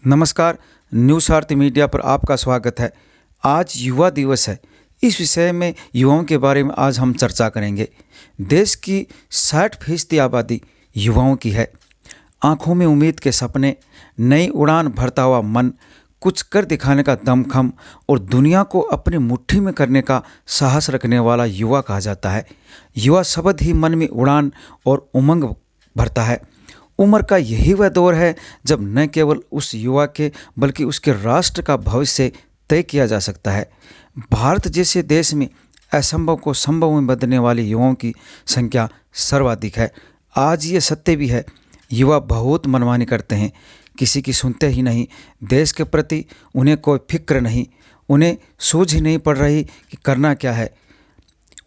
नमस्कार, news Bharti media पर आपका स्वागत है। आज युवा दिवस है। इस विषय में युवाओं के बारे में आज हम चर्चा करेंगे। देश की 60% आबादी युवाओं की है। आंखों में उम्मीद के सपने, नई उड़ान भरता हुआ मन, कुछ कर दिखाने का दमखम और दुनिया को अपनी मुट्ठी में करने का साहस रखने वाला युवा कहा जाता है। युवा शब्द ही मन में उड़ान और उमंग भरता है। उम्र का यही वह दौर है जब न केवल उस युवा के बल्कि उसके राष्ट्र का भविष्य तय किया जा सकता है। भारत जैसे देश में असंभव को संभव में बदलने वाले युवाओं की संख्या सर्वाधिक है। आज ये सत्य भी है, युवा बहुत मनमानी करते हैं, किसी की सुनते ही नहीं। देश के प्रति उन्हें कोई फिक्र नहीं, उन्हें सूझ ही नहीं पड़ रही कि करना क्या है,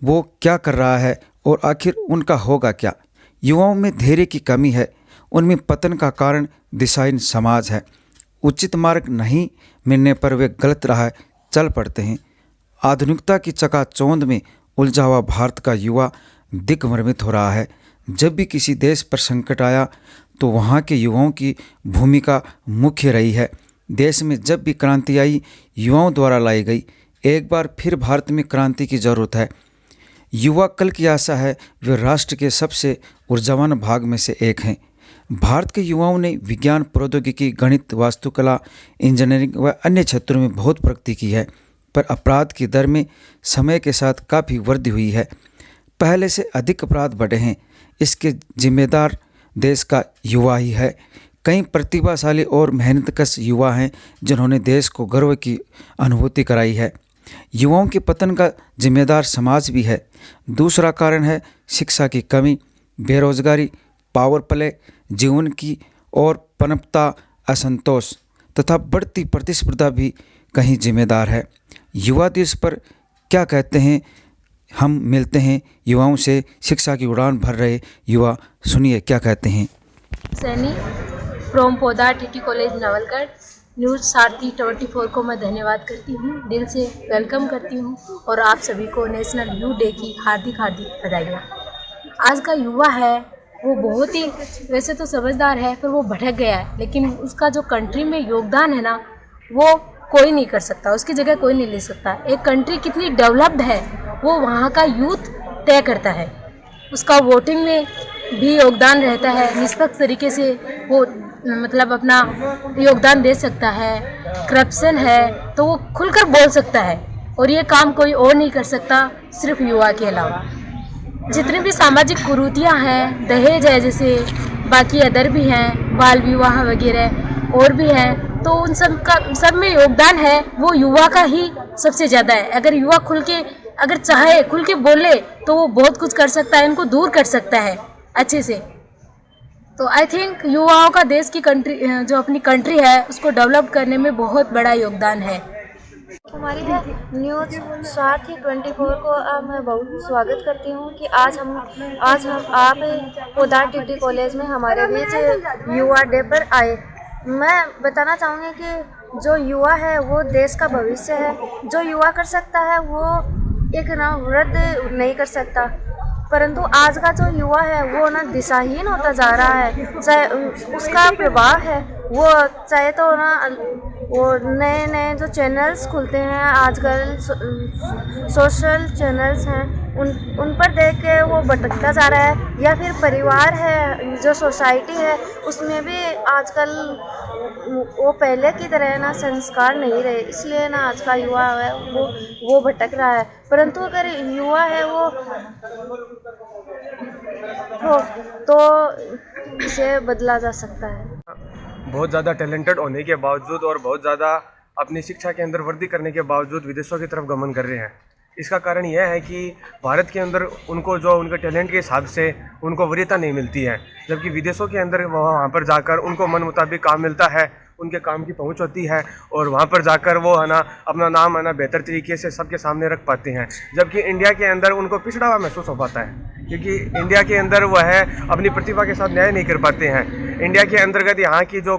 वो क्या कर रहा है और आखिर उनका होगा क्या। युवाओं में धैर्य की कमी है, उनमें पतन का कारण दिशाहीन समाज है। उचित मार्ग नहीं मिलने पर वे गलत राह चल पड़ते हैं। आधुनिकता की चकाचौंध में उलझा हुआ भारत का युवा दिग्भ्रमित हो रहा है। जब भी किसी देश पर संकट आया तो वहाँ के युवाओं की भूमिका मुख्य रही है। देश में जब भी क्रांति आई, युवाओं द्वारा लाई गई। एक बार फिर भारत में क्रांति की ज़रूरत है। युवा कल की आशा है, वे राष्ट्र के सबसे ऊर्जावान भाग में से एक हैं। भारत के युवाओं ने विज्ञान, प्रौद्योगिकी, गणित, वास्तुकला, इंजीनियरिंग व अन्य क्षेत्रों में बहुत प्रगति की है, पर अपराध की दर में समय के साथ काफ़ी वृद्धि हुई है। पहले से अधिक अपराध बढ़े हैं। इसके जिम्मेदार देश का युवा ही है। कई प्रतिभाशाली और मेहनतकश युवा हैं जिन्होंने देश को गर्व की अनुभूति कराई है। युवाओं के पतन का जिम्मेदार समाज भी है। दूसरा कारण है शिक्षा की कमी, बेरोजगारी, पावर प्ले, जीवन की और पनपता असंतोष तथा बढ़ती प्रतिस्पर्धा भी कहीं जिम्मेदार है। युवा दिवस पर क्या कहते हैं, हम मिलते हैं युवाओं से। शिक्षा की उड़ान भर रहे युवा, सुनिए क्या कहते हैं। Saini from Podar TT college Nawalgarh. News Bharti 24 को मैं धन्यवाद करती हूँ, दिल से वेलकम करती हूँ और आप सभी को नेशनल यूथ डे की हार्दिक बधाइयाँ। आज का युवा है वो बहुत ही वैसे तो समझदार है, पर वो भटक गया है। लेकिन उसका जो कंट्री में योगदान है ना, वो कोई नहीं कर सकता, उसकी जगह कोई नहीं ले सकता। एक कंट्री कितनी डेवलप्ड है वो वहाँ का यूथ तय करता है। उसका वोटिंग में भी योगदान रहता है, निष्पक्ष तरीके से वो मतलब अपना योगदान दे सकता है। करप्शन है तो वो खुलकर बोल सकता है, और ये काम कोई और नहीं कर सकता सिर्फ युवा के अलावा। जितनी भी सामाजिक कुरीतियाँ हैं, दहेज है जैसे, बाकी अदर भी हैं, बाल विवाह वगैरह और भी हैं, तो उन सब में योगदान है वो युवा का ही सबसे ज़्यादा है। अगर युवा अगर चाहे खुल के बोले तो वो बहुत कुछ कर सकता है, इनको दूर कर सकता है अच्छे से। तो आई थिंक युवाओं का देश की कंट्री जो अपनी कंट्री है उसको डेवलप करने में बहुत बड़ा योगदान है। हमारी न्यूज़ भारती 24 को मैं बहुत स्वागत करती हूँ कि आज हम आप पोदार टीटी कॉलेज में हमारे बीच युवा डे पर आए। मैं बताना चाहूँगी कि जो युवा है वो देश का भविष्य है। जो युवा कर सकता है वो एक वृद्ध नहीं कर सकता, परंतु आज का जो युवा है वो दिशाहीन होता जा रहा है। चाहे उसका प्रभाव है वो चाहे तो वो नए जो चैनल्स खुलते हैं आजकल, सोशल चैनल्स हैं, उन पर देख के वो भटकता जा रहा है। या फिर परिवार है, जो सोसाइटी है, उसमें भी आजकल वो पहले की तरह संस्कार नहीं रहे, इसलिए आज का युवा है वो भटक रहा है। परंतु अगर युवा है वो तो इसे बदला जा सकता है। बहुत ज़्यादा टैलेंटेड होने के बावजूद और बहुत ज़्यादा अपनी शिक्षा के अंदर वृद्धि करने के बावजूद विदेशों की तरफ गमन कर रहे हैं। इसका कारण यह है कि भारत के अंदर उनको जो उनके टैलेंट के हिसाब से उनको वरीयता नहीं मिलती है, जबकि विदेशों के अंदर वहाँ पर जाकर उनको मन मुताबिक काम मिलता है, उनके काम की पहुंच होती है और वहाँ पर जाकर वो अपना नाम बेहतर तरीके से सबके सामने रख पाते हैं। जबकि इंडिया के अंदर उनको पिछड़ा हुआ महसूस हो पाता है, क्योंकि इंडिया के अंदर वो है अपनी प्रतिभा के साथ न्याय नहीं कर पाते हैं। इंडिया के अंतर्गत यहाँ की जो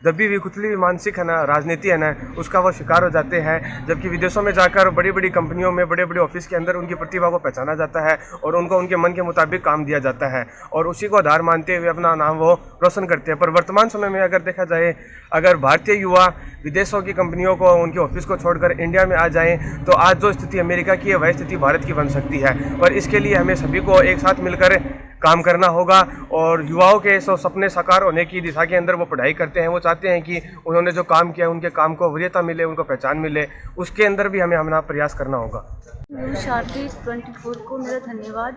दबी हुई मानसिक राजनीति है उसका वो शिकार हो जाते हैं। जबकि विदेशों में जाकर बड़ी बड़ी कंपनियों में, बड़े बड़े ऑफिस के अंदर उनकी प्रतिभा को पहचाना जाता है और उनको उनके मन के मुताबिक काम दिया जाता है और उसी को आधार मानते हुए अपना नाम वो रोशन करते हैं। पर वर्तमान समय में अगर देखा जाए, अगर भारतीय युवा विदेशों की कंपनियों को, उनके ऑफिस को छोड़कर इंडिया में आ जाएं, तो आज जो स्थिति अमेरिका की है वह स्थिति भारत की बन सकती है। पर इसके लिए हमें सभी को एक साथ मिलकर काम करना होगा और युवाओं के सपने साकार होने की दिशा के अंदर वो पढ़ाई करते हैं। वो चाहते हैं कि उन्होंने जो काम किया उनके काम को वरीयता मिले, उनको पहचान मिले, उसके अंदर भी हमें अपना प्रयास करना होगा। न्यूज़ सारथी 24 को मेरा धन्यवाद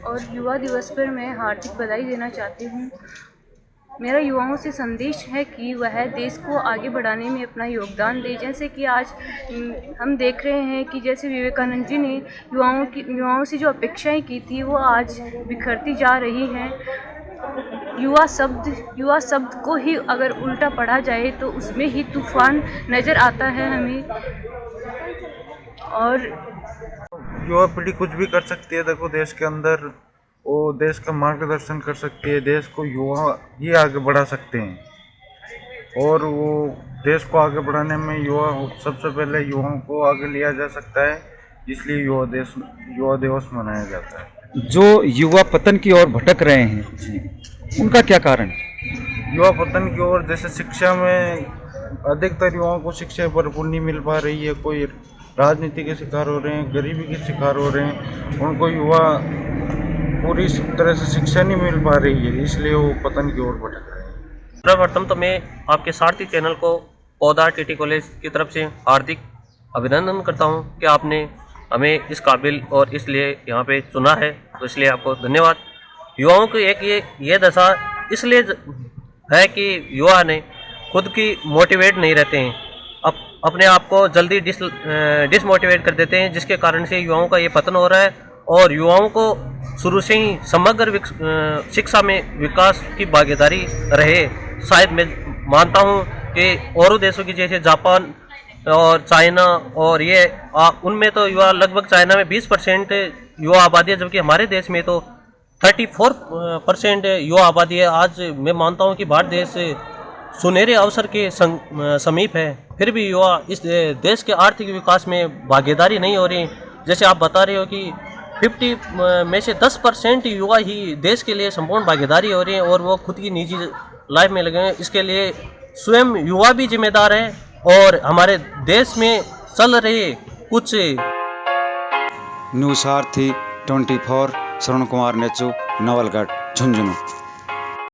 और युवा दिवस पर मैं हार्दिक बधाई देना चाहती हूँ। मेरा युवाओं से संदेश है कि वह देश को आगे बढ़ाने में अपना योगदान दें। जैसे कि आज हम देख रहे हैं कि जैसे विवेकानंद जी ने युवाओं से जो अपेक्षाएं की थी वो आज बिखरती जा रही हैं। युवा शब्द को ही अगर उल्टा पढ़ा जाए तो उसमें ही तूफान नज़र आता है हमें। और युवा पीढ़ी कुछ भी कर सकती है। देखो, देश के अंदर वो देश का मार्गदर्शन कर सकती है, देश को युवा ही आगे बढ़ा सकते हैं। और वो देश को आगे बढ़ाने में सबसे पहले युवाओं को आगे लिया जा सकता है, इसलिए युवा दिवस मनाया जाता है। जो युवा पतन की ओर भटक रहे हैं उनका क्या कारण? युवा पतन की ओर, जैसे शिक्षा में अधिकतर युवाओं को शिक्षा भरपूर नहीं मिल पा रही है, कोई राजनीति के शिकार हो रहे हैं, गरीबी के शिकार हो रहे हैं, उनको युवा पूरी तरह से शिक्षा नहीं मिल पा रही है, इसलिए वो पतन की ओर भटक रहे हैं। सर्वप्रथम तो मैं आपके सारथी चैनल को पौधा टीटी कॉलेज की तरफ से हार्दिक अभिनंदन करता हूं कि आपने हमें इस काबिल और इसलिए यहाँ पे चुना है, तो इसलिए आपको धन्यवाद। युवाओं की एक ये दशा इसलिए है कि युवा ने खुद की मोटिवेट नहीं रहते हैं, अपने आप को जल्दी डिसमोटिवेट कर देते हैं, जिसके कारण से युवाओं का ये पतन हो रहा है। और युवाओं को शुरू से ही समग्र शिक्षा में विकास की भागीदारी रहे। शायद मैं मानता हूँ कि और देशों की जैसे जापान और चाइना और ये उनमें तो युवा लगभग चाइना में 20% युवा आबादी है, जबकि हमारे देश में तो 34% युवा आबादी है। आज मैं मानता हूँ कि भारत देश सुनहरे अवसर के समीप है, फिर भी युवा इस देश के आर्थिक विकास में भागीदारी नहीं हो रही। जैसे आप बता रहे हो कि 50 में से 10% युवा ही देश के लिए संपूर्ण भागीदारी हो रही है और वो खुद की निजी लाइफ में लगे हैं। इसके लिए स्वयं युवा भी जिम्मेदार है और हमारे देश में चल रहे कुछ। न्यूज़ सारथी 24 श्रवण कुमार नेचू, नवलगढ़, झुंझुनू।